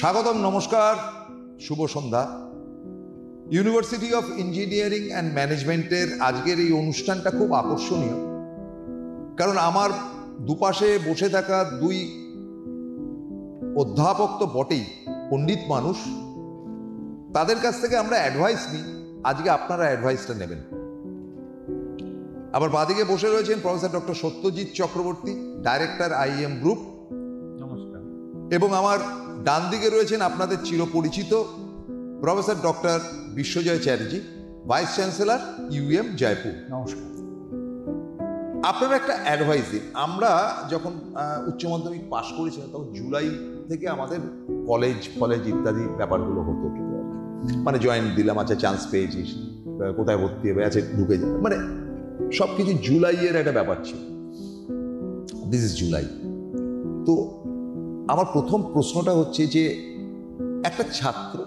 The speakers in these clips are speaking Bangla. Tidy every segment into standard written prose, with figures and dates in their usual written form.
স্বাগতম, নমস্কার, শুভ সন্ধ্যা। ইউনিভার্সিটি অফ ইঞ্জিনিয়ারিং অ্যান্ড ম্যানেজমেন্টের আজকের এই অনুষ্ঠানটা খুব আকর্ষণীয়, কারণ আমার দুপাশে বসে থাকা দুই অধ্যাপক তো বটেই, পণ্ডিত মানুষ, তাদের কাছ থেকে আমরা অ্যাডভাইস নিই। আজকে আপনারা অ্যাডভাইসটা নেবেন। আবার বাদিকে বসে রয়েছেন professor doctor Satyajit Chakraborty, director IEM group. নমস্কার। এবং আমার ডান দিকে রয়েছেন আপনাদের চিরপরিচিত professor doctor Biswajoy Chatterjee, vice chancellor UM Jaipur. নমস্কার। আপনারা একটা অ্যাডভাইস দিন। আমরা যখন উচ্চ মাধ্যমিক পাশ করেছিলাম তখন জুলাই থেকে আমাদের কলেজ ইত্যাদি ব্যাপারগুলো হতো, মানে জয়েন্ট দিলাম, আচ্ছা চান্স পেয়েছিস, কোথায় ভর্তি হবে, আচ্ছা ঢুকে যাবে, মানে সব কিছু জুলাইয়ের একটা ব্যাপার ছিল। This is July. তো আমার প্রথম প্রশ্নটা হচ্ছে যে একটা ছাত্র,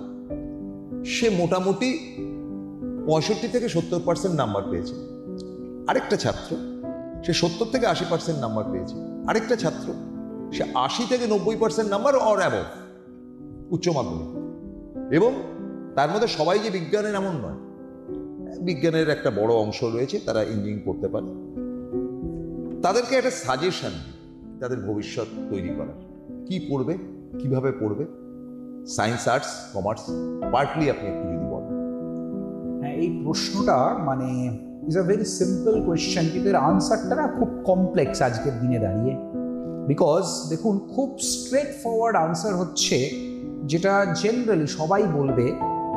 সে মোটামুটি 65 থেকে 70% নাম্বার পেয়েছে। আরেকটা ছাত্র সে 70 থেকে 80% নাম্বার পেয়েছে। আরেকটা ছাত্র সে 80 থেকে 90% নাম্বার অর অ্যাবভ উচ্চ মাধ্যমিক। এবং তার মধ্যে সবাই যে বিজ্ঞানের এমন নয়, বিজ্ঞানের একটা বড় অংশ রয়েছে, তারা ইঞ্জিনিয়ারিং করতে পারে। তাদেরকে একটা সাজেশন, তাদের ভবিষ্যৎ তৈরি করার, কি পড়বে, কিভাবে পড়বে, সায়েন্স, আর্টস, কমার্স, পার্টলি আপনি একটু যদি বলেন। হ্যাঁ, এই প্রশ্নটা মানে is a very simple question, কিন্তু এর আনসারটা না খুব কমপ্লেক্স আজকের দিনে দাঁড়িয়ে। বিকজ দেখুন, খুব স্ট্রেট ফরওয়ার্ড আনসার হচ্ছে, যেটা জেনারেলি সবাই বলবে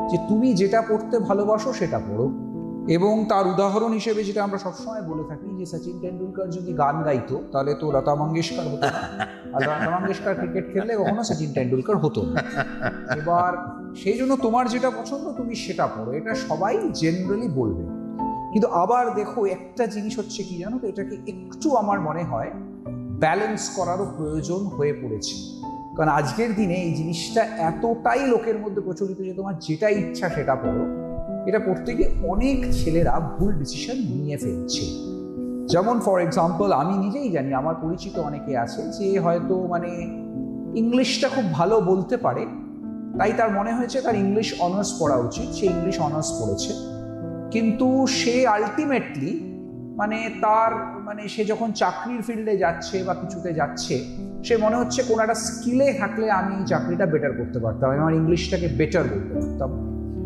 যে তুমি যেটা পড়তে ভালোবাসো সেটা পড়ো। এবং তার উদাহরণ হিসেবে যেটা আমরা সবসময় বলে থাকি, যে সচিন টেন্ডুলকার যদি গান গাইতো তাহলে তো লতা মঙ্গেশকর হতো না, আর লতা মঙ্গেশকর ক্রিকেট খেললে কখনো সচিন টেন্ডুলকার হতো না। এবার সেই জন্য তোমার যেটা পছন্দ তুমি সেটা পড়ো, এটা সবাই জেনারেলি বলবে। কিন্তু আবার দেখো, একটা জিনিস হচ্ছে কি জানো তো, এটাকে একটু আমার মনে হয় ব্যালেন্স করারও প্রয়োজন হয়ে পড়েছে। কারণ আজকের দিনে এই জিনিসটা এতটাই লোকের মধ্যে প্রচলিত যে তোমার যেটা ইচ্ছা সেটা পড়ো, এটা পড়তে গিয়ে অনেক ছেলেরা ভুল ডিসিশন নিয়ে ফেলছে। যেমন ফর এক্সাম্পল, আমি নিজেই জানি, আমার পরিচিত অনেকে আছে যে হয়তো মানে ইংলিশটা খুব ভালো বলতে পারে, তাই তার মনে হয়েছে তার ইংলিশ অনার্স পড়া উচিত, সে ইংলিশ অনার্স পড়েছে। কিন্তু সে আলটিমেটলি মানে তার মানে সে যখন চাকরির ফিল্ডে যাচ্ছে বা কিছুতে যাচ্ছে, সে মনে হচ্ছে কোনো একটা স্কিলে থাকলে আমি এই চাকরিটা বেটার করতে পারতাম, আমি আমার ইংলিশটাকে বেটার বলতে পারতাম।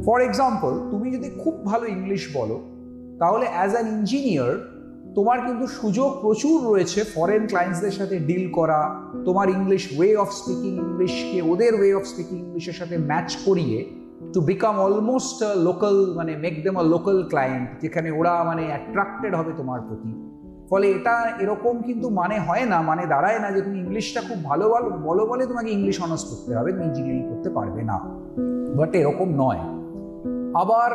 ফর এক্সাম্পল, তুমি যদি খুব ভালো ইংলিশ বলো, তাহলে অ্যাজ অ্যান ইঞ্জিনিয়ার তোমার কিন্তু সুযোগ প্রচুর রয়েছে ফরেন ক্লায়েন্টসদের সাথে ডিল করা, তোমার ইংলিশ ওয়ে অফ স্পিকিং ইংলিশকে ওদের ওয়ে অফ স্পিকিং ইংলিশের সাথে ম্যাচ করিয়ে টু বিকাম অলমোস্ট লোকাল, মানে মেক দেম আ লোকাল ক্লায়েন্ট, যেখানে ওরা মানে অ্যাট্রাক্টেড হবে তোমার প্রতি। ফলে এটা এরকম কিন্তু মানে হয় না, মানে দাঁড়ায় না যে তুমি ইংলিশটা খুব ভালো বলো বলে তোমাকে ইংলিশ অনার্স করতে হবে, তুমি ইঞ্জিনিয়ারিং করতে পারবে না। বাট এরকম নয়। আবার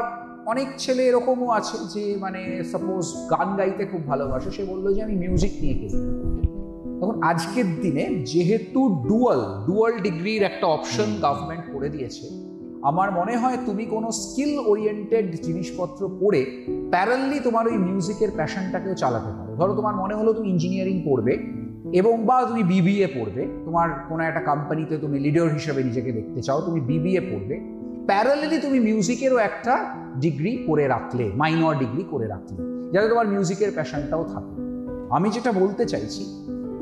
অনেক ছেলে এরকমও আছে যে মানে সাপোজ গান গাইতে খুব ভালোবাসে, সে বললো যে আমি মিউজিক নিয়ে কেরিয়ার করবো। তখন আজকের দিনে যেহেতু ডুয়াল ডিগ্রির একটা অপশন গভর্নমেন্ট করে দিয়েছে, আমার মনে হয় তুমি কোনো স্কিল ওরিয়েন্টেড জিনিসপত্র পড়ে প্যারালি তোমার ওই মিউজিকের প্যাশনটাকেও চালাতে পারো। ধরো তোমার মনে হলো তুমি ইঞ্জিনিয়ারিং পড়বে এবং বা তুমি BBA পড়বে, তোমার কোনো একটা কোম্পানিতে তুমি লিডার হিসেবে নিজেকে দেখতে চাও, তুমি BBA পড়বে, প্যারালেলি তুমি মিউজিকেরও একটা ডিগ্রি করে রাখলে, মাইনর ডিগ্রি করে রাখলে, যাতে তোমার মিউজিকের প্যাশনটাও থাকে। আমি যেটা বলতে চাইছি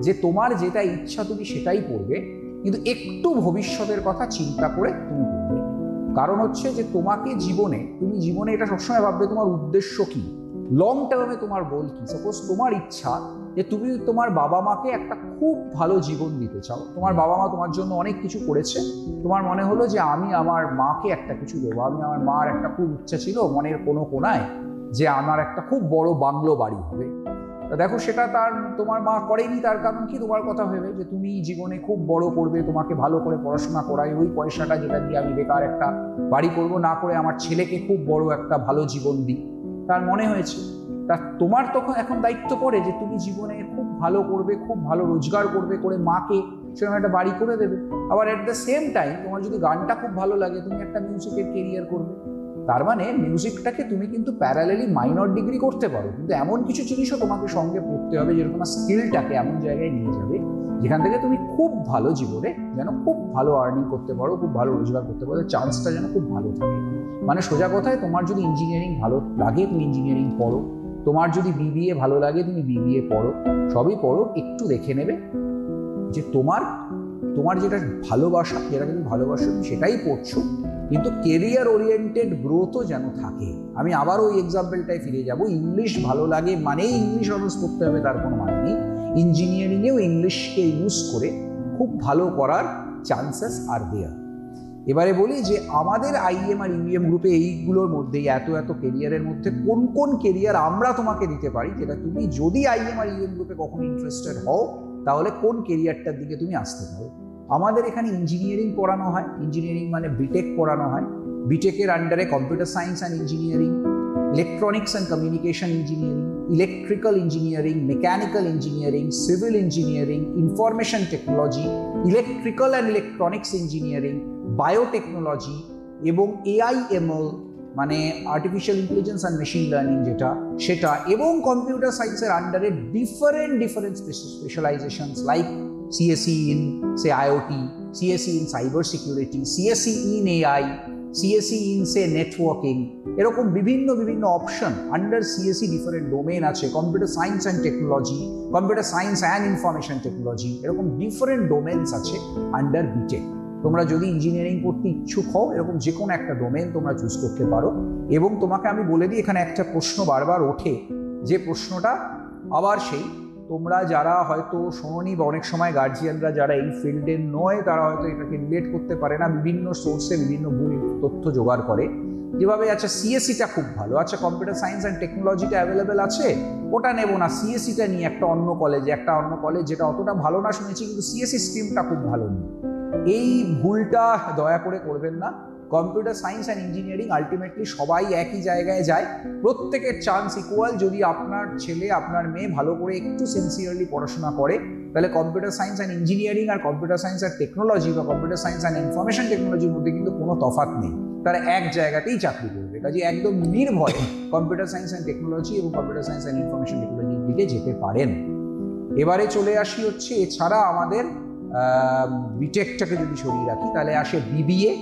যে তোমার যেটা ইচ্ছা তুমি সেটাই পড়বে, কিন্তু একটু ভবিষ্যতের কথা চিন্তা করে তুমি পড়বে। কারণ হচ্ছে যে তুমি জীবনে এটা সবসময় ভাববে তোমার উদ্দেশ্য কি, লং টার্মে তোমার গোল কি। সাপোজ তোমার ইচ্ছা যে তুমি তোমার বাবা মাকে একটা খুব ভালো জীবন দিতে চাও, তোমার বাবা মা তোমার জন্য অনেক কিছু করেছে, তোমার মনে হলো যে আমি আমার মাকে একটা কিছু দেবো। আমার মার একটা খুব ইচ্ছা ছিল মনের কোনো কোনায় যে আমার একটা খুব বড় বাংলো বাড়ি হবে। তা দেখো, সেটা তোমার মা করেনি। তার কারণ কি? তোমার কথা ভেবে যে তুমি জীবনে খুব বড় করবে, তোমাকে ভালো করে পড়াশোনা করাই, ওই পয়সাটা যেটা দিয়ে আমি বেকার একটা বাড়ি করব না করে আমার ছেলেকে খুব বড় একটা ভালো জীবন দিই, তার মনে হয়েছে। তা তোমার তখন এখন দায়িত্ব পড়ে যে তুমি জীবনে খুব ভালো করবে, খুব ভালো রোজগার করবে, করে মাকে সেরকম একটা বাড়ি করে দেবে। আবার অ্যাট দ্য সেম টাইম তোমার যদি গানটা খুব ভালো লাগে, তুমি একটা মিউজিকের কেরিয়ার করবে। তার মানে মিউজিকটাকে তুমি কিন্তু প্যারালেলি মাইনর ডিগ্রি করতে পারো, কিন্তু এমন কিছু জিনিসও তোমাকে সঙ্গে পড়তে হবে যেটা তোমার স্কিলটাকে এমন জায়গায় নিয়ে যাবে যেখান থেকে তুমি খুব ভালো জীবনে যেন খুব ভালো আর্নিং করতে পারো, খুব ভালো রোজগার করতে পারো, চান্সটা যেন খুব ভালো থাকে। মানে সোজা কথায়, তোমার যদি ইঞ্জিনিয়ারিং ভালো লাগে তুমি ইঞ্জিনিয়ারিং পড়ো, তোমার যদি বিবিএ ভালো লাগে তুমি বিবিএ পড়ো, সবই পড়ো। একটু দেখে নেবে যে তোমার যেটা ভালোবাসা, যেটাকে তুমি ভালোবাসো তুমি সেটাই পড়ছো, কিন্তু কেরিয়ার ওরিয়েন্টেড গ্রোথও যেন থাকে। আমি আবার ওই এক্সাম্পলটায় ফিরে যাব, ইংলিশ ভালো লাগে মানেই ইংলিশ অনার্স পড়তে হবে তার কোনো মানে নেই। ইঞ্জিনিয়ারিংয়েও ইংলিশকে ইউজ করে খুব ভালো করার চান্সেস আর দেয়ার। এবারে বলি যে আমাদের আইএম আর ইউএম গ্রুপে এইগুলোর মধ্যে, এত কেরিয়ারের মধ্যে কোন কোন কেরিয়ার আমরা তোমাকে দিতে পারি, যেটা তুমি যদি আইএম আর ইউএম গ্রুপে কখনো ইন্টারেস্টেড হও তাহলে কোন কেরিয়ারটার দিকে তুমি আসতে পারো। আমাদের এখানে ইঞ্জিনিয়ারিং পড়ানো হয়, ইঞ্জিনিয়ারিং মানে বিটেক পড়ানো হয়। বিটেকের আন্ডারে computer science and engineering, electronics and communication engineering, electrical engineering, mechanical engineering, civil engineering, information technology, electrical and electronics engineering, biotechnology এবং এআইএমএল মানে artificial intelligence and machine learning সেটা, এবং কম্পিউটার সায়েন্সের আন্ডারে different specializations like CSE in say IoT, CSE in cyber security, CSE in AI, CSE in say networking, এরকম বিভিন্ন option under CSE different domain আছে। Computer science and technology, computer science and information technology, এরকম ডিফারেন্ট ডোমেন্স আছে আন্ডার বিটেক। তোমরা যদি ইঞ্জিনিয়ারিং করতে ইচ্ছুক হও এরকম যে কোনো একটা ডোমেন তোমরা চুজ করতে পারো। এবং তোমাকে আমি বলে দিই, এখানে একটা প্রশ্ন বারবার ওঠে, যে প্রশ্নটা আবার সেই, তোমরা যারা হয়তো শোনোনি বা অনেক সময় গার্জিয়ানরা যারা এই ফিল্ডে নয় তারা হয়তো এটাকে রিলেট করতে পারে না, বিভিন্ন সোর্সে বিভিন্ন ভুল তথ্য জোগাড় করে। যেভাবে আচ্ছা সিএসসিটা খুব ভালো, আচ্ছা কম্পিউটার সায়েন্স অ্যান্ড টেকনোলজিটা অ্যাভেলেবেল আছে, ওটা নেবো না, সিএসসিটা নিয়ে একটা অন্য কলেজ যেটা অতটা ভালো না শুনেছি কিন্তু সিএসসি স্ট্রিমটা খুব ভালো নেই। এই ভুলটা দয়া করে করবেন না। Computer science and engineering ultimately সবাই একই জায়গায় যায়, প্রত্যেকের চান্স ইকুয়াল। যদি আপনার ছেলে আপনার মেয়ে ভালো করে একটু সিনসিয়ারলি পড়াশোনা করে তাহলে কম্পিউটার সায়েন্স অ্যান্ড ইঞ্জিনিয়ারিং আর কম্পিউটার সায়েন্স অ্যান্ড টেকনোলজি বা কম্পিউটার সায়েন্স অ্যান্ড ইনফরমেশন টেকনোলজির মধ্যে কিন্তু কোনো তফাৎ নেই, তারা এক জায়গাতেই চাকরি করবে। কাজে একদম নির্ভয়ে কম্পিউটার সায়েন্স অ্যান্ড টেকনোলজি এবং কম্পিউটার সায়েন্স অ্যান্ড ইনফরমেশন টেকনোলজির দিকে যেতে পারেন। এবারে চলে আসি হচ্ছে, এছাড়া আমাদের বিটেকটাকে যদি সরিয়ে রাখি তাহলে আসে বিবিএ,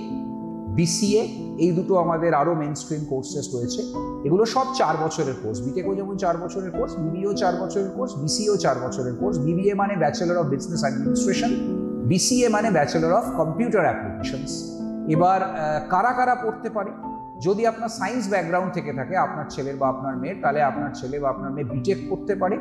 বিসিএ, এই দুটো আমাদের আরও মেন স্ট্রিম কোর্সেস রয়েছে। এগুলো সব 4 বছরের কোর্স, বিটেকও যেমন 4 বছরের কোর্স, বিবিএও 4 বছরের কোর্স, বিসিএও 4 বছরের কোর্স। বিবিএ মানে bachelor of business administration, BCA মানে ব্যাচেলর অফ কম্পিউটার অ্যাপ্লিকেশনস। এবার কারা কারা পড়তে পারে, যদি আপনার সায়েন্স ব্যাকগ্রাউন্ড থেকে থাকে আপনার ছেলের বা আপনার মেয়ের, তাহলে আপনার ছেলে বা আপনার মেয়ে বিটেক পড়তে পারে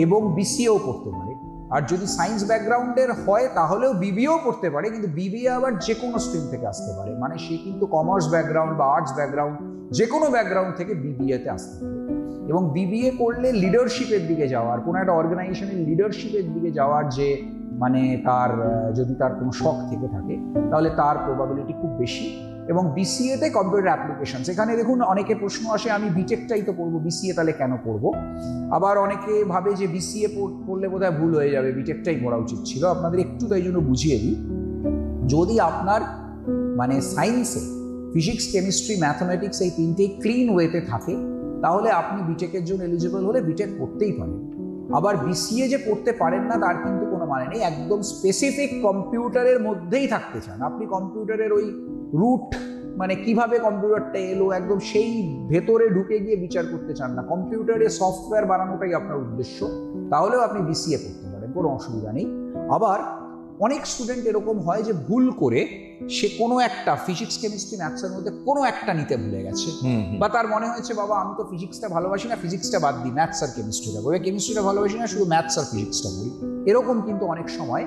এবং বিসিএও পড়তে পারে। আর যদি সায়েন্স ব্যাকগ্রাউন্ডের হয় তাহলেও বিবিএও পড়তে পারে, কিন্তু বিবিএ আবার যে কোনো স্ট্রিম থেকে আসতে পারে, মানে সে কিন্তু কমার্স ব্যাকগ্রাউন্ড বা আর্টস ব্যাকগ্রাউন্ড যে কোনো ব্যাকগ্রাউন্ড থেকে বিবিএতে আসতে পারে। এবং বিবিএ করলে লিডারশিপের দিকে যাওয়ার, কোনো একটা অর্গানাইজেশনের লিডারশিপের দিকে যাওয়ার যে মানে তার যদি তার কোনো শখ থেকে থাকে তাহলে তার প্রবাবিলিটি খুব বেশি। এবং বিসিএতে কম্পিউটার অ্যাপ্লিকেশনস, এখানে দেখুন অনেকে প্রশ্ন আসে আমি বিটেকটাই তো পড়বো, বিসিএ তাহলে কেন পড়বো। আবার অনেকে ভাবে যে বিসিএ পড়লে বোধহয় ভুল হয়ে যাবে, বিটেকটাই পড়া উচিত ছিল। আপনাদের একটু তাই জন্য বুঝিয়ে দিই, যদি আপনার মানে সায়েন্সে ফিজিক্স, কেমিস্ট্রি, ম্যাথমেটিক্স এই তিনটেই ক্লিন ওয়েতে থাকে তাহলে আপনি বিটেকের জন্য এলিজিবল হলে বিটেক করতেই পারেন। আবার বিসিএ যে পড়তে পারেন না তার কিন্তু কোনো মানে নেই, একদম স্পেসিফিক কম্পিউটারের মধ্যেই থাকতে চান আপনি, কম্পিউটারের ওই রুট মানে কিভাবে কম্পিউটারটা এলো একদম সেই ভেতরে ঢুকে গিয়ে বিচার করতে চান না, কম্পিউটারে সফটওয়্যার বানানোটাই আপনার উদ্দেশ্য, তাহলেও আপনি বিসিএ করতে পারেন, কোনো অসুবিধা নেই। আবার অনেক স্টুডেন্ট এরকম হয় যে ভুল করে সে কোনো একটা ফিজিক্স, কেমিস্ট্রি, ম্যাথসের মধ্যে কোনো একটা নিতে ভুলে গেছে, বা তার মনে হয়েছে বাবা আমি তো ফিজিক্সটা ভালোবাসি না, ফিজিক্সটা বাদ দিই, ম্যাথস আর কেমিস্ট্রিটা করি, কেমিস্ট্রিটা ভালোবাসি না, শুধু ম্যাথস আর ফিজিক্সটা করি। এরকম কিন্তু অনেক সময়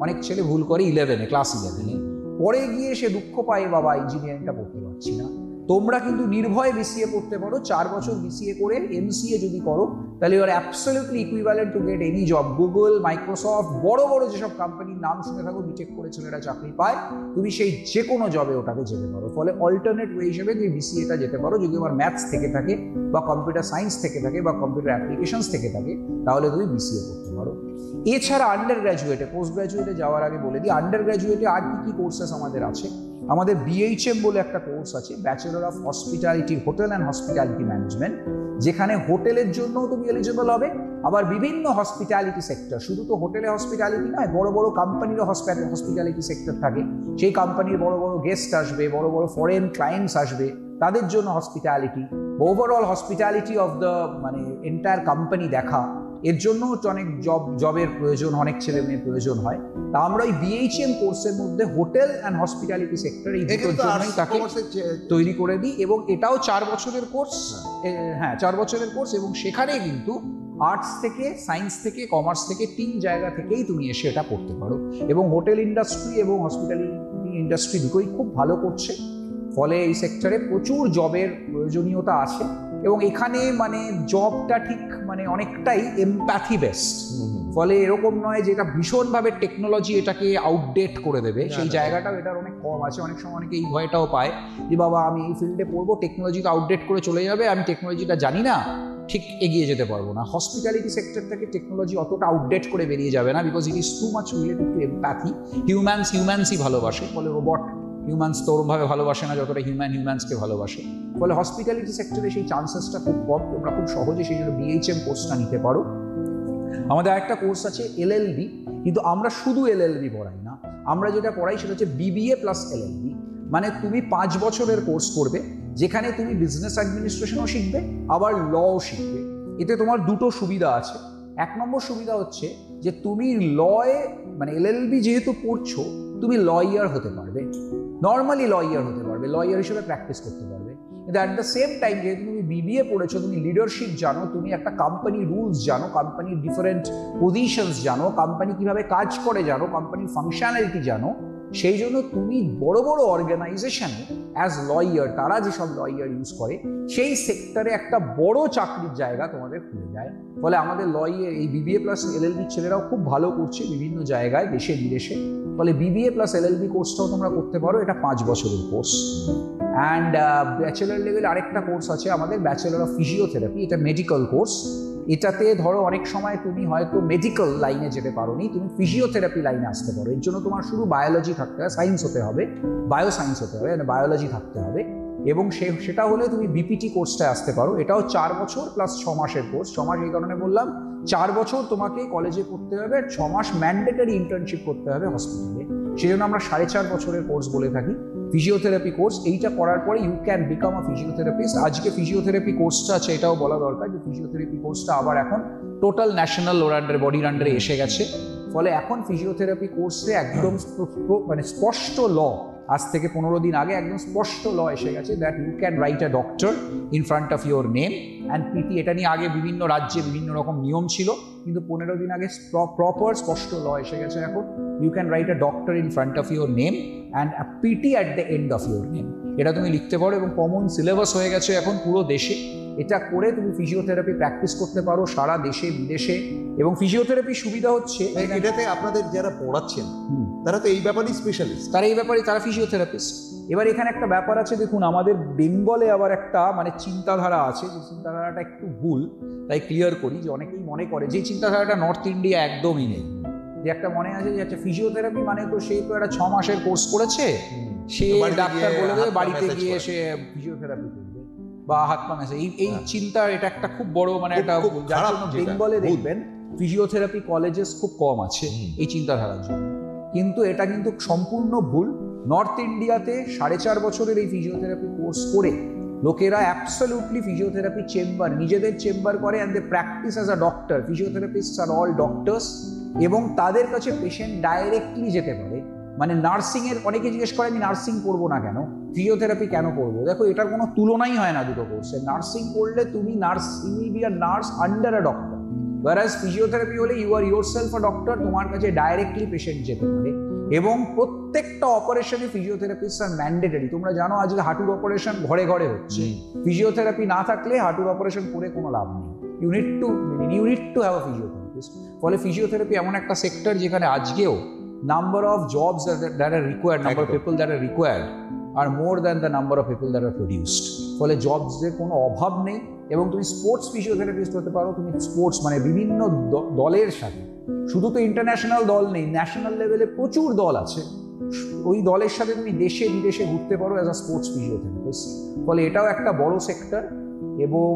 অনেক ছেলে ভুল করে ক্লাস 11-এ, পরে গিয়ে সে দুঃখ পায় বাবা ইঞ্জিনিয়ারিংটা পড়তে পারছি না। তোমরা কিন্তু নির্ভয়ে বিসিএ পড়তে পারো, 4 বছর বিসিএ করে এমসিএ যদি করো তাহলে you are absolutely equivalent to get any job. Google, Microsoft, বড় বড় যেসব কোম্পানির নাম শুনে থাকো বিটেক করে ছেলেরা চাকরি পায়, তুমি সেই যে কোনো জবে ওটাকে যেতে পারো। ফলে অল্টারনেট ওয়ে হিসেবে তুমি বিসিএটা যেতে পারো। যদি আমার ম্যাথস থেকে থাকে বা কম্পিউটার সায়েন্স থেকে থাকে বা কম্পিউটার অ্যাপ্লিকেশনস থেকে থাকে তাহলে তুমি বিসিএ করতে পারো। এছাড়া আন্ডার গ্র্যাজুয়েটে, পোস্ট গ্র্যাজুয়েটে যাওয়ার আগে বলে দিই, আন্ডার গ্র্যাজুয়েটে আর কি কোর্সেস আমাদের আছে। আমাদের BHM বলে একটা কোর্স আছে, bachelor of hospitality hotel and hospitality management, যেখানে হোটেলের জন্যও তুমি এলিজিবল হবে, আবার বিভিন্ন হসপিটালিটি সেক্টর, শুধু তো হোটেলে হসপিটালিটি নয়, বড় বড় কোম্পানিরও হসপিটালিটি সেক্টর থাকে, সেই কোম্পানির বড় বড় গেস্ট আসবে, বড় বড় ফরেন ক্লায়েন্টস আসবে, তাদের জন্য hospitality, overall hospitality of the মানে এন্টায়ার কোম্পানি দেখা, এর জন্য অনেক জবের প্রয়োজন, অনেক ছেলে মেয়ের প্রয়োজন হয়। তা আমরা ওই BHM কোর্সের মধ্যে হোটেল অ্যান্ড হসপিটালিটি সেক্টর এই দুটোর জন্যই তাকে তৈরি করে দিই, এবং এটাও 4 বছরের কোর্স। হ্যাঁ, 4 বছরের কোর্স, এবং সেখানে কিন্তু আর্টস থেকে, সায়েন্স থেকে, কমার্স থেকে 3 জায়গা থেকেই তুমি এসে এটা পড়তে পারো। এবং হোটেল ইন্ডাস্ট্রি এবং হসপিটালিটি ইন্ডাস্ট্রি দুটোই খুব ভালো করছে, ফলে এই সেক্টরে প্রচুর জবের প্রয়োজনীয়তা আছে। এবং এখানে মানে জবটা ঠিক মানে অনেকটাই এমপ্যাথি বেসড, ফলে এরকম নয় যে এটা ভীষণভাবে টেকনোলজি এটাকে আউটডেট করে দেবে, সেই জায়গাটাও এটার অনেক কম আছে। অনেক সময় অনেকে এই ভয়টাও পায় যে বাবা আমি এই ফিল্ডে পড়বো, টেকনোলজি তো আউটডেট করে চলে যাবে, আমি টেকনোলজিটা জানি না, ঠিক এগিয়ে যেতে পারবো না। হসপিটালিটি সেক্টরটাকে টেকনোলজি অতটা আউটডেট করে বেরিয়ে যাবে না, because it is too much related to empathy. হিউম্যান্সই ভালোবাসে, ফলে রোবট হিউম্যান্স তো ওরমভাবে ভালোবাসে না যতটা হিউম্যান্সকে ভালোবাসে, ফলে হসপিটালিটি সেক্টরে সেই চান্সেসটা খুব কম। তোমরা খুব সহজে সেই জন্য BHM কোর্সটা নিতে পারো। আমাদের একটা কোর্স আছে LLB, কিন্তু আমরা শুধু LLB পড়াই না, আমরা যেটা পড়াই সেটা হচ্ছে BBA প্লাস LLB। মানে তুমি 5 বছরের কোর্স করবে, যেখানে তুমি বিজনেস অ্যাডমিনিস্ট্রেশনও শিখবে, আবার লও শিখবে। এতে তোমার দুটো সুবিধা আছে। 1 নম্বর সুবিধা হচ্ছে যে তুমি লয়ে মানে LLB যেহেতু পড়ছো, তুমি লয়ার হতে পারবে, নর্মালি লয়ার হতে পারবে, লয়ার হিসেবে প্র্যাকটিস করতে পারবে। কিন্তু অ্যাট দ্য সেম টাইম যেহেতু তুমি BBA পড়েছো, তুমি লিডারশিপ জানো, তুমি একটা কোম্পানি রুলস জানো, কোম্পানির ডিফারেন্ট পজিশনস জানো, কোম্পানি কিভাবে কাজ করে জানো, কোম্পানির ফাংশনালিটি জানো, সেই জন্য তুমি বড় বড় অর্গানাইজেশনে অ্যাজ লয়ার, তারা যেসব লয়ার ইউজ করে, সেই সেক্টরে একটা বড় চাকরির জায়গা তোমাদের খুলে যায়। ফলে আমাদের লয়ার এই BBA প্লাস LLB ছেলেরাও খুব ভালো করছে বিভিন্ন জায়গায়, দেশে বিদেশে। ফলে BBA প্লাস LLB কোর্সটাও তোমরা করতে পারো, এটা 5 বছরের কোর্স। অ্যান্ড ব্যাচেলার লেভেল আরেকটা কোর্স আছে আমাদের, ব্যাচেলার অফ ফিজিওথেরাপি, এটা মেডিকেল কোর্স। এটাতে ধরো অনেক সময় তুমি হয়তো মেডিকেল লাইনে যেতে পারো নি, তুমি ফিজিওথেরাপি লাইনে আসতে পারো। এর জন্য তোমার শুধু বায়োলজি থাকতে হবে, সায়েন্স হতে হবে, বায়োসায়েন্স হতে হবে, বায়োলজি থাকতে হবে, এবং সেটা হলে তুমি BPT কোর্সটায় আসতে পারো। এটাও 4 বছর প্লাস 6 মাসের কোর্স। 6 মাস এই কারণে বললাম, 4 বছর তোমাকে কলেজে করতে হবে, 6 মাস ম্যান্ডেটরি ইন্টার্নশিপ করতে হবে হসপিটালে। সেই জন্য আমরা 4.5 বছরের কোর্স বলে থাকি ফিজিওথেরাপি কোর্স। এইটা করার পরে you can become a physiotherapist. আজকে ফিজিওথেরাপি কোর্সটা আছে, এটাও বলা দরকার যে ফিজিওথেরাপি কোর্সটা আবার এখন টোটাল ন্যাশনাল বডির আন্ডারে এসে গেছে। ফলে এখন ফিজিওথেরাপি কোর্সে একদম মানে স্পষ্ট ল, আজ থেকে 15 দিন আগে একদম স্পষ্ট ল এসে গেছে, that you can write a doctor in front of your name and PT। এটা নিয়ে আগে বিভিন্ন রাজ্যে বিভিন্ন রকম নিয়ম ছিল, কিন্তু 15 দিন আগে প্রপার স্পষ্ট ল এসে গেছে এখন। You can write a doctor in front of your name and a PT at the end of your name. এটা তুমি লিখতে পারো, এবং কমন সিলেবাস হয়ে গেছে এখন পুরো দেশে। এটা করে তুমি ফিজিওথেরাপি প্র্যাকটিস করতে পারো সারা দেশে বিদেশে। এবং ফিজিওথেরাপির সুবিধা হচ্ছে এটাতে আপনাদের যারা পড়াচ্ছেন তারা তো এই ব্যাপারেই স্পেশালিস্ট, তারা ফিজিওথেরাপিস্ট। এবার এখানে একটা ব্যাপার আছে, দেখুন আমাদের বেঙ্গলে আবার একটা মানে চিন্তাধারা আছে, যে চিন্তাধারাটা একটু ভুল, তাই ক্লিয়ার করি। যে অনেকেই মনে করে যে চিন্তাধারাটা নর্থ ইন্ডিয়া একদমই নেই, যে একটা মনে আছে যে একটা ফিজিওথেরাপি মানে তো সেই তো একটা 6 মাসের কোর্স করেছে, সে ডাক্তার বলে দেবে বাড়িতে গিয়ে সে ফিজিওথেরাপি করবে বা হাত পা ম্যাসাজ। এই চিন্তা, এটা একটা খুব বড় মানে একটা, যার জন্য বেঙ্গলে দেখবেন ফিজিওথেরাপি কলেজেস খুব কম আছে এই চিন্তাধারার জন্য। কিন্তু এটা কিন্তু সম্পূর্ণ ভুল। নর্থ ইন্ডিয়াতে 4.5 বছরের এই ফিজিওথেরাপি কোর্স করে লোকেরা অ্যাবসলিউটলি ফিজিওথেরাপি চেম্বার, নিজেদের চেম্বার করে, and they practise as a doctor. Physiotherapist are all doctors, এবং তাদের কাছে পেশেন্ট ডাইরেক্টলি যেতে পারে। মানে নার্সিংয়ের, অনেকে জিজ্ঞেস করে আমি নার্সিং করবো না কেন, ফিজিওথেরাপি কেন করবো? দেখো, এটার কোনো তুলনাই হয় না দুটো কোর্সে। নার্সিং করলে তুমি you will be a nurse under a doctor, whereas physiotherapy হলে you are yourself a doctor, তোমার কাছে ডাইরেক্টলি পেশেন্ট যেতে পারে। এবং প্রত্যেকটা অপারেশনে ফিজিওথেরাপিস্ট আর ম্যান্ডেটরি। তোমরা জানো আজকে হাঁটুর অপারেশন ঘরে ঘরে হচ্ছে, ফিজিওথেরাপি না থাকলে হাঁটুর অপারেশন করে কোনো লাভ নেই। You need to have a physiotherapist. ফলে ফিজিওথেরাপি এমন একটা সেক্টর যেখানে আজকেও number of jobs that are required, number of people that are required are more than the number of people that are produced. ফলে জবসের কোনো অভাব নেই। এবং তুমি স্পোর্টস ফিজিওথেরাপিস্ট হতে পারো। তুমি স্পোর্টস মানে বিভিন্ন দলের সাথে, শুধু তো ইন্টারন্যাশনাল দল নেই, ন্যাশনাল লেভেলে প্রচুর দল আছে, ওই দলের সাথে তুমি দেশে বিদেশে ঘুরতে পারো অ্যাজ আ স্পোর্টস ফিজিওথেরাপিস্ট। ফলে এটাও একটা বড় সেক্টর, এবং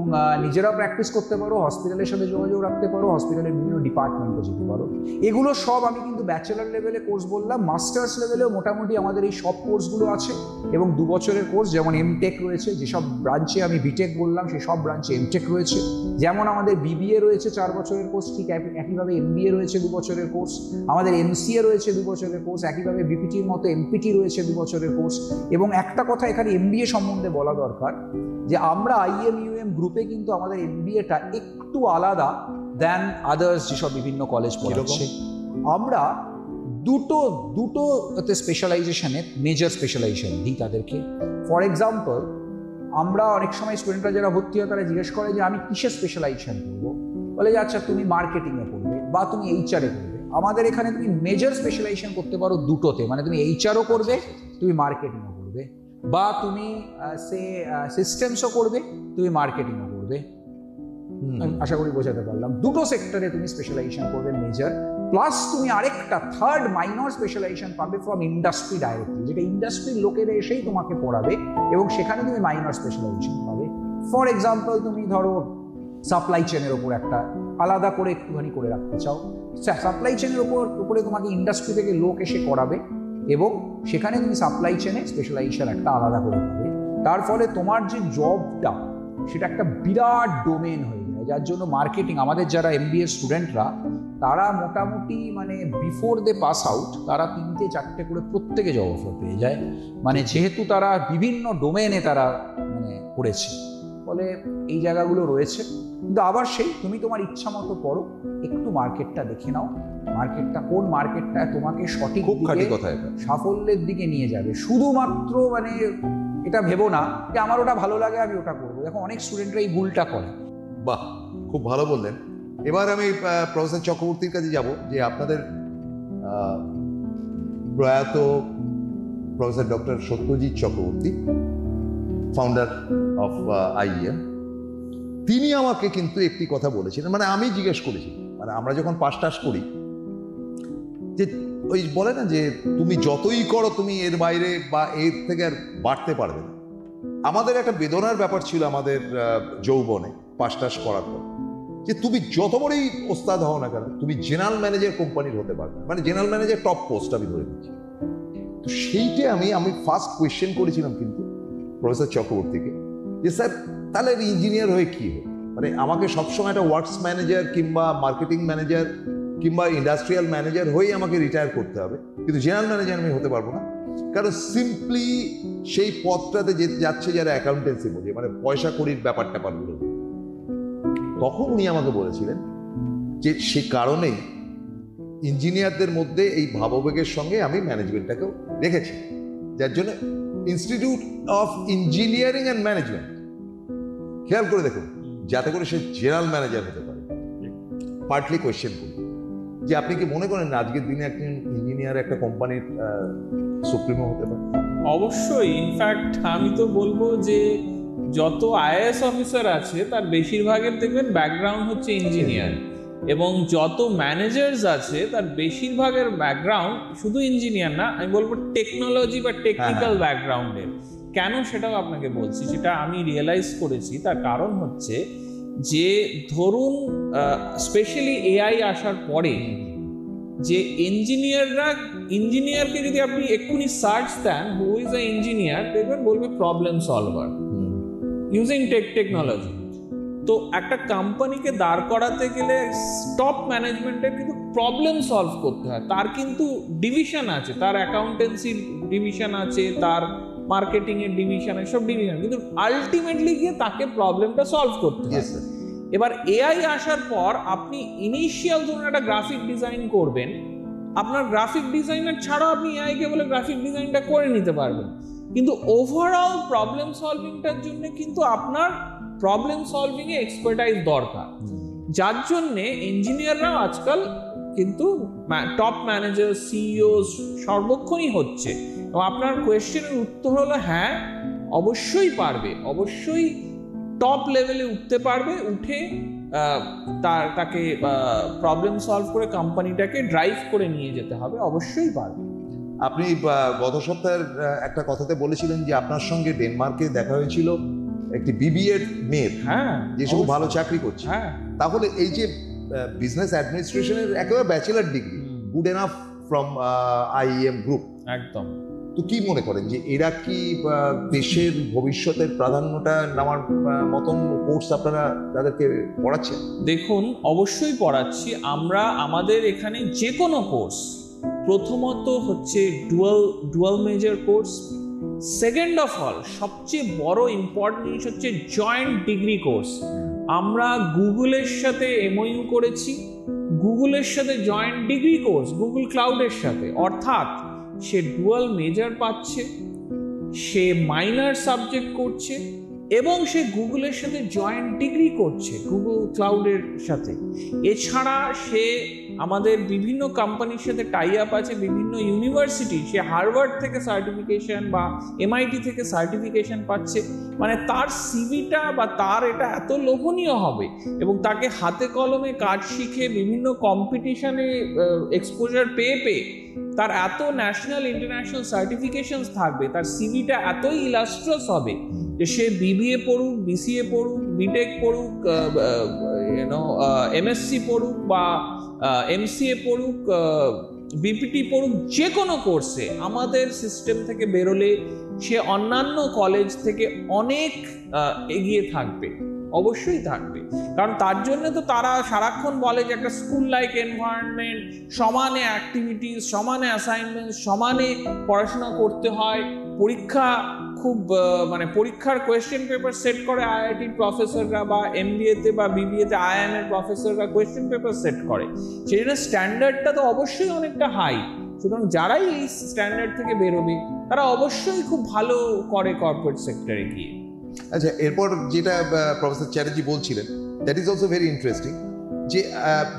নিজেরাও প্র্যাকটিস করতে পারো, হসপিটালের সাথে যোগাযোগ রাখতে পারো, হসপিটালের বিভিন্ন ডিপার্টমেন্টে যেতে পারো। এগুলো সব আমি কিন্তু ব্যাচেলার লেভেলে কোর্স বললাম, মাস্টার্স লেভেলেও মোটামুটি আমাদের এই সব কোর্সগুলো আছে, এবং 2 বছরের কোর্স, যেমন এমটেক রয়েছে, যেসব ব্রাঞ্চে আমি বিটেক বললাম সেই সব ব্রাঞ্চে এমটেক রয়েছে, যেমন আমাদের বিবিএ রয়েছে 4 বছরের কোর্স, ঠিক একইভাবে এমবিএ রয়েছে 2 বছরের কোর্স, আমাদের এমসিএ রয়েছে 2 বছরের কোর্স, একইভাবে বিপিটির মতো এমপিটি রয়েছে 2 বছরের কোর্স। এবং একটা কথা এখানে এমবিএ সম্বন্ধে বলা দরকার, যে আমরা IMUM গ্রুপে কিন্তু আমাদের এমবিএটা একটু আলাদা দেন আদার্স যেসব বিভিন্ন কলেজ পড়াচ্ছে। আমরা দুটোতে স্পেশালাইজেশনে মেজর স্পেশালাইজেশন দিই তাদেরকে। ফর এক্সাম্পল, আমরা অনেক সময় স্টুডেন্টরা যারা ভর্তি হয় তারা জিজ্ঞেস করে যে আমি কিসে স্পেশালাইজেশন করবো, বলে যে আচ্ছা তুমি মার্কেটিংয়ে করবে বা তুমি এইচআরে করবে। আমাদের এখানে তুমি মেজর স্পেশালাইজেশন করতে পারো দুটোতে, মানে তুমি এইচআরও করবে, তুমি মার্কেটিংও করবে, বা তুমি সিস্টেমসও করবে, তুমি মার্কেটিংও করবে। আশা করি বোঝাতে পারলাম। দুটো সেক্টরে তুমি স্পেশালাইজেশন করবে মেজর, প্লাস তুমি আরেকটা থার্ড মাইনর স্পেশালাইজেশন পাবে ফ্রম ইন্ডাস্ট্রি ডাইরেক্টলি, যেটা ইন্ডাস্ট্রির লোকেরা এসেই তোমাকে পড়াবে, এবং সেখানে তুমি মাইনর স্পেশালাইজেশন পাবে। ফর এক্সাম্পল, তুমি ধরো সাপ্লাই চেনের ওপর একটা আলাদা করে একটুখানি করে রাখতে চাও, সাপ্লাই চেনের উপরে তোমাকে ইন্ডাস্ট্রি থেকে লোক এসে করাবে, এবং সেখানে তুমি সাপ্লাই চেনে স্পেশালাইজেশন একটা আলাদা করে পাবে। তার ফলে তোমার যে জবটা সেটা একটা বিরাট ডোমেন হয়ে যায়, যার জন্য মার্কেটিং, আমাদের যারা MBA স্টুডেন্টরা তারা মোটামুটি মানে বিফোর দে পাস আউট তারা 3-4টে করে প্রত্যেকে জব অফার পেয়ে যায়, মানে যেহেতু তারা বিভিন্ন ডোমেনে তারা মানে করেছে। ফলে এই জায়গাগুলো রয়েছে, কিন্তু আবার সেই তুমি তোমার ইচ্ছা মতো পড়ো, একটু মার্কেটটা দেখে নাও, মার্কেটটা কোন মার্কেটটা তোমাকে সঠিক সাফল্যের দিকে নিয়ে যাবে। শুধুমাত্র মানে এটা ভেবো না যে আমার ওটা ভালো লাগে আমি ওটা করবো। দেখো অনেক স্টুডেন্টরা এই ভুলটা করে। বাহ, খুব ভালো বললেন। এবার আমি প্রফেসর চক্রবর্তীর কাছে যাব, যে আপনাদের প্রয়াত professor doctor Satyajit Chakraborty, founder of IEM, তিনি আমাকে কিন্তু একটি কথা বলেছিলেন, মানে আমি জিজ্ঞেস করেছি, মানে আমরা যখন পাস টাস করি, যে ওই বলে না যে তুমি যতই করো তুমি এর বাইরে বা এর থেকে আর বাড়তে পারবে না। আমাদের একটা বেদনার ব্যাপার ছিল আমাদের যৌবনে পাস টাস করার পর, যে তুমি যত বড়ই ওস্তাদ হও না কেন, তুমি জেনারেল ম্যানেজার কোম্পানির হতে পারবে, মানে জেনারেল ম্যানেজার টপ পোস্ট আমি ধরে নিচ্ছি। তো সেইটা আমি ফার্স্ট কোয়েশ্চেন করেছিলাম কিন্তু প্রফেসর চক্রবর্তীকে, যে স্যার তাহলে ইঞ্জিনিয়ার হয়ে কি হয়, মানে আমাকে সবসময় একটা ওয়ার্কস ম্যানেজার কিংবা মার্কেটিং ম্যানেজার কিংবা ইন্ডাস্ট্রিয়াল ম্যানেজার হয়েই আমাকে রিটায়ার করতে হবে, কিন্তু জেনারেল ম্যানেজার আমি হতে পারবো না, কারণ সিম্পলি সেই পদটাতে যাচ্ছে যারা অ্যাকাউন্টেন্সি বোঝে, মানে পয়সা কড়ির ব্যাপার ট্যাপারগুলো। তখন উনি আমাকে বলেছিলেন যে সে কারণেই ইঞ্জিনিয়ারদের মধ্যে এই ভাবাবেগের সঙ্গে আমি ম্যানেজমেন্টটাকেও রেখেছি, যার জন্য institute of engineering and management, খেয়াল করে দেখুন, যাতে করে সে জেনারেল ম্যানেজার হতে পারে। পার্টলি কোয়েশ্চেন করি যে আপনি কি মনে করেন আজকের দিনে একজন ইঞ্জিনিয়ার একটা কোম্পানির সুপ্রিমো হতে পারে? অবশ্যই। ইনফ্যাক্ট আমি তো বলবো যে যত IAS অফিসার আছে তার বেশিরভাগের দেখবেন ব্যাকগ্রাউন্ড হচ্ছে ইঞ্জিনিয়ার, এবং যত ম্যানেজার্স আছে তার বেশিরভাগের ব্যাকগ্রাউন্ড শুধু ইঞ্জিনিয়ার না, আমি বলবো টেকনোলজি বা টেকনিক্যাল ব্যাকগ্রাউন্ডের। কেন সেটাও আপনাকে বলছি, সেটা আমি রিয়েলাইজ করেছি। তার কারণ হচ্ছে যে ধরুন স্পেশালি AI আসার পরে যে ইঞ্জিনিয়ারকে যদি আপনি এক্ষুনি সার্চ দেন হু ইজ আ ইঞ্জিনিয়ার, দেখবেন বলবে প্রবলেম সলভার ইউজিং টেকনোলজি। তো একটা কোম্পানিকে দাঁড় করাতে গেলে টপ ম্যানেজমেন্টের কিন্তু প্রবলেম সলভ করতে হয়। তার কিন্তু ডিভিশন আছে, তার অ্যাকাউন্টেন্সির ডিভিশন আছে, তার মার্কেটিং এর ডিভিশন, সব ডিভিশন, কিন্তু আলটিমেটলি গিয়ে তাকে প্রবলেমটা সলভ করতে হয়। এবার AI আসার পর আপনি ইনিশিয়াল ধরুন একটা গ্রাফিক ডিজাইন করবেন, আপনার গ্রাফিক ডিজাইনার ছাড়াও আপনি AI কে বলে গ্রাফিক ডিজাইনটা করে নিতে পারবেন, কিন্তু ওভারঅল প্রবলেম সলভিংটার জন্য কিন্তু আপনার প্রবলেম সলভিং এ এক্সপার্টাইজ দরকার, যার জন্যে ইঞ্জিনিয়াররাও আজকাল কিন্তু টপ ম্যানেজার CEO সর্বক্ষণই হচ্ছে। এবং আপনার কোয়েশ্চেনের উত্তর হলো হ্যাঁ, অবশ্যই পারবে, অবশ্যই টপ লেভেলে উঠতে পারবে, উঠে তাকে প্রবলেম সলভ করে কোম্পানিটাকে ড্রাইভ করে নিয়ে যেতে হবে, অবশ্যই পারবে। আপনি গত সপ্তাহের একটা কথাতে বলেছিলেন যে আপনার সঙ্গে ডেনমার্কে দেখা হয়েছিল একটি বিবিএ মেয়ের, হ্যাঁ, যে সব ভালো চাকরি করছে। হ্যাঁ, তাহলে এই যে বিজনেস অ্যাডমিনিস্ট্রেশনের একেবারে bachelor degree, good enough from IM group, একদম। তো কি মনে করেন যে এরা কি দেশের ভবিষ্যতের প্রাধান্যটা নেওয়ার মতন কোর্স আপনারা তাদেরকে পড়াচ্ছেন? দেখুন, অবশ্যই পড়াচ্ছি আমরা। আমাদের এখানে যে কোনো কোর্স, প্রথমত হচ্ছে dual major course, second of all সবচেয়ে বড় ইম্পর্টেন্ট জিনিস হচ্ছে জয়েন্ট ডিগ্রি কোর্স। আমরা গুগলের সাথে এমওইউ করেছি, গুগলের সাথে জয়েন্ট ডিগ্রি কোর্স, গুগল ক্লাউডের সাথে, অর্থাৎ সে ডুয়াল মেজর পাচ্ছে, সে মাইনর সাবজেক্ট করছে এবং সে গুগলের সাথে জয়েন্ট ডিগ্রি করছে গুগল ক্লাউডের সাথে। এছাড়া সে আমাদের বিভিন্ন কোম্পানির সাথে টাই আপ আছে, বিভিন্ন ইউনিভার্সিটি, সে হার্ভার্ড থেকে সার্টিফিকেশন বা এমআইটি থেকে সার্টিফিকেশন পাচ্ছে। মানে তার সিভিটা বা তার এটা এত লোভনীয় হবে এবং তাকে হাতে কলমে কাজ শিখে বিভিন্ন কম্পিটিশনে এক্সপোজার পেয়ে তার এত ন্যাশনাল ইন্টারন্যাশনাল সার্টিফিকেশনস থাকবে, তার সিভিটা এতই ইলাস্ট্রাস হবে যে সে বিবিএ পড়ুক, বিসিএ পড়ুক, বিটেক পড়ুক, এমএসসি পড়ুক বা এমসিএ পড়ুক, বিপিটি পড়ুক, যে কোনো কোর্সে আমাদের সিস্টেম থেকে বেরোলে সে অন্যান্য কলেজ থেকে অনেক এগিয়ে থাকবে, অবশ্যই থাকবে। কারণ তার জন্য তো তারা সারাক্ষণ বলে যে একটা স্কুল লাইক এনভায়রনমেন্ট, সমানে অ্যাক্টিভিটিস, সমানে অ্যাসাইনমেন্ট, সমানে পড়াশোনা করতে হয়, পরীক্ষা খুব মানে পরীক্ষার কোয়েশ্চেন পেপার সেট করে আইআইটির প্রফেসররা, বা এমবিএতে বা বিবিএতে আইআইএম এর প্রফেসররা কোয়েশ্চেন পেপার সেট করে। সেই জন্য স্ট্যান্ডার্ডটা তো অবশ্যই অনেকটা হাই। সুতরাং যারাই এই স্ট্যান্ডার্ড থেকে বেরোবে তারা অবশ্যই খুব ভালো করে কর্পোরেট সেক্টরে গিয়ে। আচ্ছা, এরপর যেটা প্রফেসর চ্যাটার্জি বলছিলেন, that is also very interesting,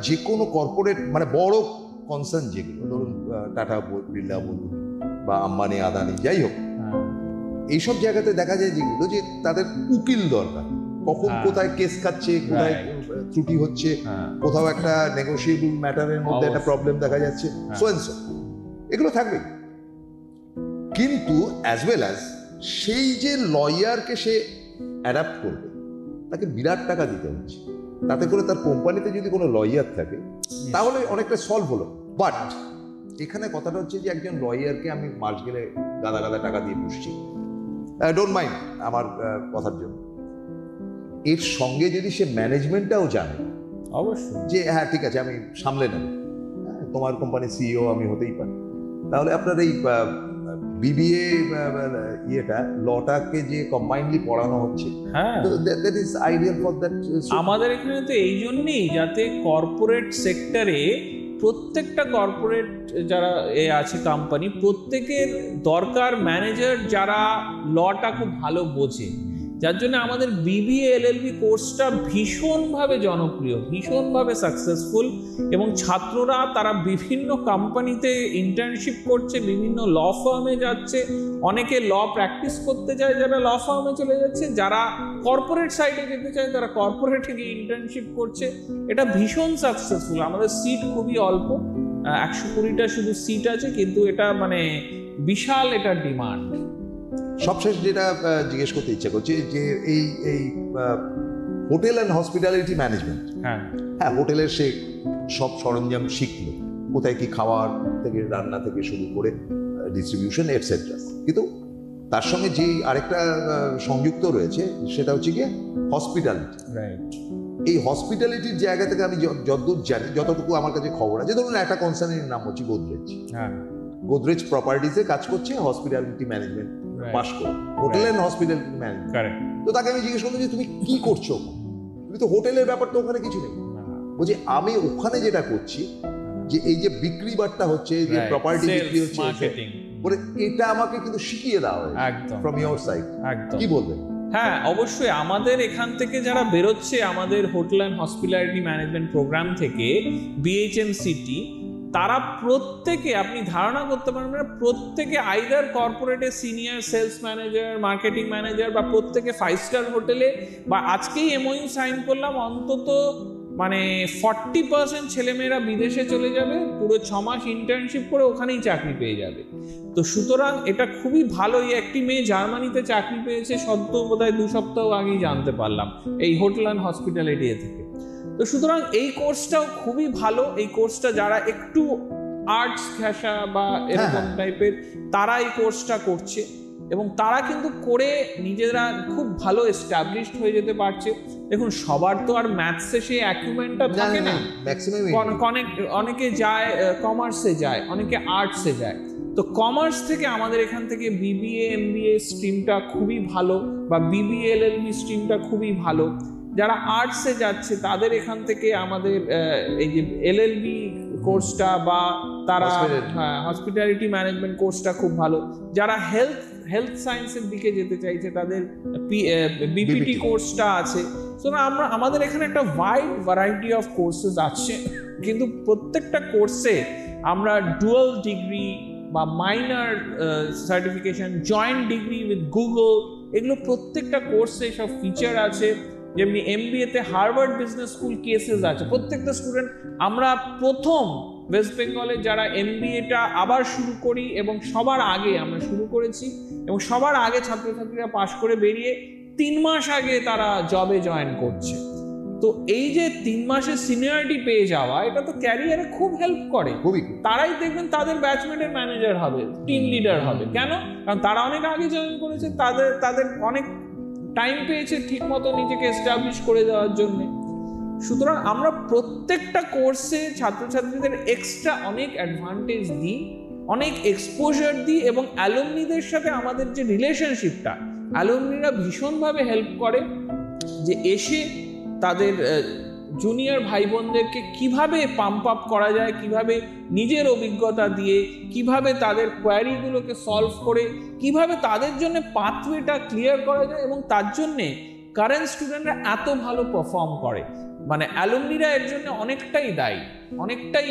যে কোনো কর্পোরেট মানে বড় কনসার্ন যেগুলো, ধরুন টাটা বিড়লা বলুন বা আম্বানি আদানি, যাই হোক, এইসব জায়গাতে দেখা যায় যেগুলো যে তাদের উকিল দরকার, কখন কোথায় কেস খাচ্ছে, কোথায় ত্রুটি হচ্ছে, কোথাও একটা নেগোশিয়েবল ম্যাটারের মধ্যে একটা প্রবলেম দেখা যাচ্ছে, সো এন্ড সো, এগুলো থাকবে। কিন্তু অ্যাজ ওয়েল অ্যাজ সেই যে লয়ারকে সে অ্যাডাপ্ট করবে, তাকে বিরাট টাকা দিতে হচ্ছে। তাতে করে তার কোম্পানিতে যদি কোনো লয়ার থাকে তাহলে অনেকটা সলভ হলো। বাট এখানে কথাটা হচ্ছে যে একজন লয়ারকে আমি মাস গেলে গাদা গাদা টাকা দিয়ে পুষছি, ডোন্ট মাইন্ড আমার কথার জন্য, এর সঙ্গে যদি সে ম্যানেজমেন্টটাও জানে অবশ্যই যে হ্যাঁ ঠিক আছে আমি সামলে নেব, তোমার কোম্পানির সিইও আমি হতেই পারি, তাহলে আপনার এই বিবিএ ইয়েটা, লটাকে যে কম্বাইনলি পড়ানো হচ্ছে, that is ideal for that. আমাদের এখানে তো এই জন্যই, যাতে কর্পোরেট সেক্টরে প্রত্যেকটা কর্পোরেট যারা আছে কোম্পানি, প্রত্যেকের দরকার ম্যানেজার যারা লটা খুব ভালো বোঝে। যার জন্য আমাদের বিবিএ এলএলবি কোর্সটা ভীষণভাবে জনপ্রিয়, ভীষণভাবে সাকসেসফুল, এবং ছাত্ররা তারা বিভিন্ন কোম্পানিতে ইন্টার্নশিপ করছে, বিভিন্ন ল ফার্মে যাচ্ছে, অনেকে ল প্র্যাকটিস করতে যায় যারা ল ফার্মে চলে যাচ্ছে, যারা কর্পোরেট সাইডে যেতে চায় তারা কর্পোরেটে গিয়ে ইন্টার্নশিপ করছে। এটা ভীষণ সাকসেসফুল। আমাদের সিট খুবই অল্প, 120টা শুধু সিট আছে, কিন্তু এটা মানে বিশাল এটা ডিমান্ড। সবশেষ যেটা জিজ্ঞেস করতে ইচ্ছা করছি যে এই হোটেল অ্যান্ড হসপিটালিটি ম্যানেজমেন্ট, হ্যাঁ হোটেলের সে সব সরঞ্জাম শিখলো, কোথায় কি খাওয়ার থেকে রান্না থেকে শুরু করে ডিস্ট্রিবিউশন এটসেট্রা, কিন্তু তার সঙ্গে যে আরেকটা সংযুক্ত রয়েছে সেটা হচ্ছে গিয়ে হসপিটালিটি। রাইট। এই হসপিটালিটির জায়গা থেকে আমি যতদূর জানি, যতটুকু আমার কাছে খবর আছে, ধরুন একটা কনসার্নের নাম হচ্ছে গোদরেজ, গোদরেজ প্রপার্টিসে কাজ করছে হসপিটালিটি ম্যানেজমেন্ট পাস করে, হোটেল অ্যান্ড হসপিটালিটি ম্যানেজমেন্ট। তো তাকে আমি জিজ্ঞেস করলাম যে তুমি কি করছো, তুমি তো হোটেলের ব্যাপার তো ওখানে কিছু নেই। বলছি আমি ওখানে যেটা করছি, যে এই যে বিক্রি বাট্টা হচ্ছে, যে প্রপার্টি বিক্রি হচ্ছে, বলে এটা আমাকে কিন্তু শিখিয়ে দেওয়া হয় ফ্রম ইওর সাইড। কি বলবেন? হ্যাঁ, অবশ্যই। আমাদের এখান থেকে যারা বেরোচ্ছে, আমাদের hotel and hospitality management programme থেকে, বিএইচএমসিটি, তারা প্রত্যেকে, আপনি ধারণা করতে পারবেন না, প্রত্যেকে আইদার কর্পোরেটের senior sales manager, marketing manager, বা প্রত্যেকে 5 স্টার হোটেলে, বা আজকেই এমওইউ সাইন করলাম অন্তত মানে 40% ছেলেমেয়েরা বিদেশে চলে যাবে, পুরো 6 মাস ইন্টার্নশিপ করে ওখানেই চাকরি পেয়ে যাবে। তো সুতরাং এটা খুবই ভালো। একটি মেয়ে জার্মানিতে চাকরি পেয়েছে সদ্য, বোধহয় 2 সপ্তাহ আগেই জানতে পারলাম, এই হোটেল অ্যান্ড হসপিটালিটি থেকে। তো সুতরাং এই কোর্সটাও খুবই ভালো। এই কোর্সটা যারা একটু আর্টস ঘেঁষা বা এরকম টাইপের, তারা এই কোর্সটা করছে এবং তারা কিন্তু করে নিজেরা খুব ভালো এস্টাবলিশড হয়ে যেতে পারছে। দেখুন, সবার তো আর ম্যাথসে সেই অ্যাকুইপমেন্টটা থাকে না। অনেকে যায় কমার্সে যায়, অনেকে আর্টসে যায়। তো কমার্স থেকে আমাদের এখান থেকে বিবিএ এমবিএ স্ট্রিমটা খুবই ভালো, বা বিবিএ এলএলবি স্ট্রিমটা খুবই ভালো। যারা আর্টসে যাচ্ছে তাদের এখান থেকে আমাদের এই যে এলএলবি কোর্সটা বা তারা হসপিটালিটি ম্যানেজমেন্ট কোর্সটা খুব ভালো। যারা হেলথ সায়েন্সের দিকে যেতে চাইছে তাদের বিপিটি কোর্সটা আছে। তো আমাদের এখানে একটা ওয়াইড ভ্যারাইটি অফ কোর্সেস আছে, কিন্তু প্রত্যেকটা কোর্সে আমরা ডুয়াল ডিগ্রি বা minor certification, joint degree with Google, এগুলো প্রত্যেকটা কোর্সে সব ফিচার আছে। যেমনি এমবিএতে হার্ভার্ড বিজনেস স্কুল কেসেস আছে। প্রত্যেকটা স্টুডেন্ট, আমরা প্রথম ওয়েস্ট বেঙ্গলে যারা এমবিএটা আবার শুরু করি এবং সবার আগে আমরা শুরু করেছি, এবং সবার আগে ছাত্রছাত্রীরা পাশ করে বেরিয়ে 3 মাস আগে তারা জবে জয়েন করছে। তো এই যে 3 মাসের সিনিয়রিটি পেয়ে যাওয়া, এটা তো ক্যারিয়ারে খুব হেল্প করে। তারাই দেখবেন তাদের ব্যাচমেটের ম্যানেজার হবে, টিম লিডার হবে। কেন? কারণ তারা অনেক আগে জয়েন করেছে, তাদের অনেক টাইম পেয়েছে ঠিক মতো নিজেকে এস্টাবলিশ করে দেওয়ার জন্য। সুতরাং আমরা প্রত্যেকটা কোর্সে ছাত্রছাত্রীদের এক্সট্রা অনেক অ্যাডভান্টেজ দিই, অনেক এক্সপোজার দিই, এবং অ্যালুমনিদের সাথে আমাদের যে রিলেশনশিপটা, অ্যালুমনিরা ভীষণভাবে হেল্প করে যে এসে তাদের জুনিয়র ভাই বোনদেরকে কিভাবে পাম্প আপ করা যায়, কিভাবে নিজের অভিজ্ঞতা দিয়ে, কিভাবে তাদের কোয়ারিগুলোকে সলভ করে, কিভাবে তাদের জন্য পাথওয়েটা ক্লিয়ার করা যায়, এবং তার জন্যে কারেন্ট স্টুডেন্টরা এত ভালো পারফর্ম করে। মানে অ্যালুমনিরা এর জন্য অনেকটাই দায়ী, অনেকটাই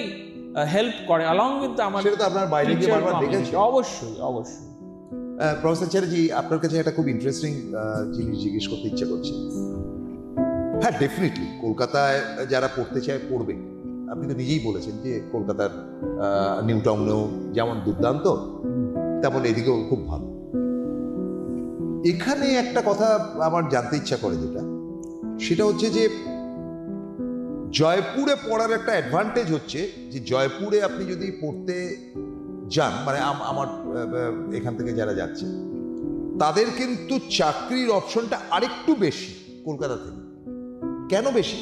হেল্প করে অলং উইথ আমার। সেটা তো আপনার বাইরে গিয়ে বারবার দেখেছি। অবশ্যই অবশ্যই। প্রফেসর চ্যাটার্জি, আপনার কাছে একটা খুব ইন্টারেস্টিং জিনিস জিজ্ঞেস করতে ইচ্ছে করছে। হ্যাঁ, ডেফিনেটলি কলকাতায় যারা পড়তে চায় পড়বে। আপনি তো নিজেই বলেছেন যে কলকাতার নিউ টাউনেও যেমন দুর্দান্ত, তেমন এদিকেও খুব ভালো। এখানে একটা কথা আমার জানতে ইচ্ছা করে, সেটা হচ্ছে যে জয়পুরে পড়ার একটা অ্যাডভান্টেজ হচ্ছে যে জয়পুরে আপনি যদি পড়তে যান, মানে আমার এখান থেকে যারা যাচ্ছে তাদের কিন্তু চাকরির অপশনটা আরেকটু বেশি কলকাতা থেকে। কেন বেশি?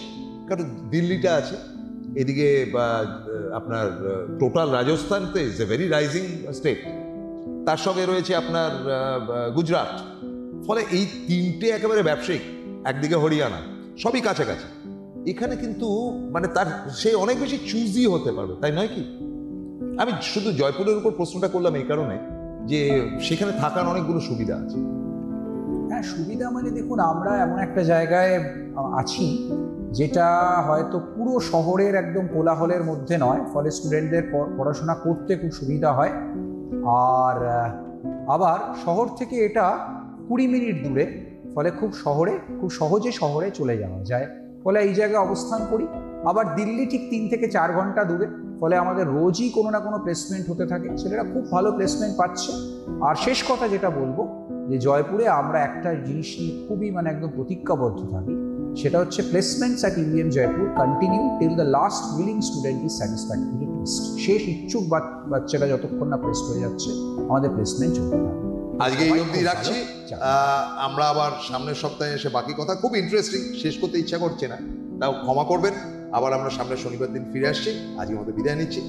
কারণ দিল্লিটা আছে এদিকে, বা আপনার টোটাল রাজস্থান তো is a very rising state, তার সঙ্গে রয়েছে আপনার গুজরাট। ফলে এই তিনটে একেবারে ব্যবসায়িক, একদিকে হরিয়ানা, সবই কাছাকাছি। এখানে কিন্তু মানে সে অনেক বেশি চুজি হতে পারবে, তাই নয় কি? আমি শুধু জয়পুরের উপর প্রশ্নটা করলাম এই কারণে যে সেখানে থাকার অনেকগুলো সুবিধা আছে। হ্যাঁ, সুবিধা মানে দেখুন, আমরা এমন একটা জায়গায় আছি যেটা হয়তো পুরো শহরের একদম কোলাহলের মধ্যে নয়, ফলে স্টুডেন্টদের পড়াশোনা করতে খুব সুবিধা হয়। আর আবার শহর থেকে এটা 20 মিনিট দূরে, ফলে খুব সহজে শহরে চলে যাওয়া যায়। ফলে এই জায়গায় অবস্থান করি। আবার দিল্লি ঠিক 3 থেকে 4 ঘন্টা দূরে, ফলে আমাদের রোজই কোনো না কোনো প্লেসমেন্ট হতে থাকে। ছেলেরা খুব ভালো প্লেসমেন্ট পাচ্ছে। আর শেষ কথা যেটা বলবো, যে জয়পুরে আমরা একটা জিনিস নিয়ে খুবই মানে একদম প্রতিজ্ঞাবদ্ধ থাকি, সেটা হচ্ছে placements at EVM Jaipur continue till the last willing student is satisfactory placed. শেষ ইচ্ছুক বাচ্চারা যতক্ষণ না প্লেসড হয়ে যাচ্ছে, আমাদের প্লেসমেন্ট চলতে থাকে। আজকে এই অবধি রাখছি। আমরা আবার সামনের সপ্তাহে এসে বাকি কথা, খুব ইন্টারেস্টিং, শেষ করতে ইচ্ছা করছে না, তাও ক্ষমা করবেন। আবার আমরা সামনের শনিবার দিন ফিরে আসছি। আজকের মতো বিদায় নিচ্ছি।